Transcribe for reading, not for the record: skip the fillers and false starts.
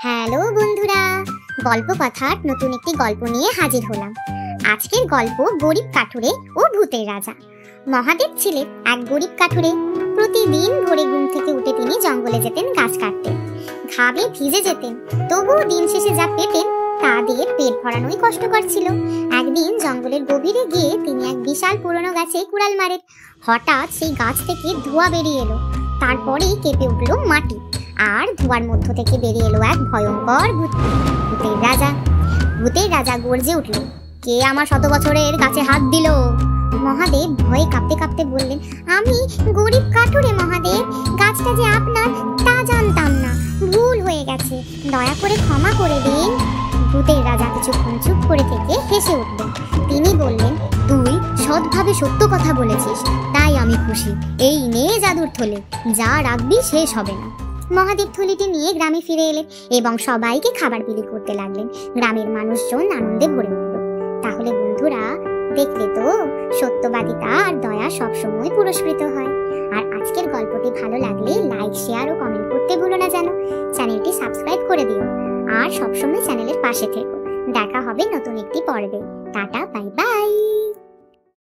Hello বন্ধুরা, গল্প কথার নতুন একটি গল্প নিয়ে হাজির হলাম। আজকের গল্প গরিব কাঠুরে ও ভূতের রাজা। মহাদেব ছিলেন এক গরিব কাঠুরে। প্রতিদিন ভোরে ঘুম থেকে উঠে তিনি জঙ্গলে যেতেন গাছ কাটতেন। ঘামে ভিজে যেতেন, তবুও দিন শেষে যা পেতেন তা দিয়ে পেট ভরানোই কষ্টকর ছিল। একদিন জঙ্গলের গভীরে গিয়ে তিনি এক বিশাল পুরনো গাছে কুড়াল মারেন। হঠাৎ সেই গাছ থেকে ধোঁয়া বেরিয়ে এলো। তারপরেই কেঁপে উঠল মাটি, আর ধোঁয়ার মধ্য থেকে বেরিয়ে এলো এক ভয়ঙ্কর ভূতের রাজা। ভূতের রাজা গর্জে উঠল, কে আমার 100 বছরের গাছে হাত দিল? মহাদেব ভয়ে কাঁপতে কাঁপতে বললেন, আমি গরিব কাঠুরে মহাদেব, গাছটা যে আপনার তা জানতাম না, ভুল হয়ে গেছে, দয়া করে ক্ষমা করে দিন। ভূতের রাজা কিছুক্ষণ চুপ করে থেকে হেসে উঠলেন। তিনি বললেন, তুই সৎভাবে সত্য কথা বলেছিস, তাই আমি খুশি। এই নে জাদুর থলে, যা রাখবি শেষ হবে না। মহাদেব থলিটি নিয়ে গ্রামে ফিরে এলেন এবং সবাইকে খাবার বিলি করতে লাগলেন। গ্রামের মানুষজন আনন্দে ভরে উঠল। তাহলে বন্ধুরা, দেখলে তো, সত্যবাদিতা আর দয়া সবসময় পুরস্কৃত হয়। আর আজকের গল্পটি ভালো লাগলে লাইক, শেয়ার ও কমেন্ট করতে ভুলো না যেন। চ্যানেলটি সাবস্ক্রাইব করে দিও আর সবসময় চ্যানেলের পাশে থেকো। দেখা হবে নতুন একটি পর্বে। Tata, bye bye.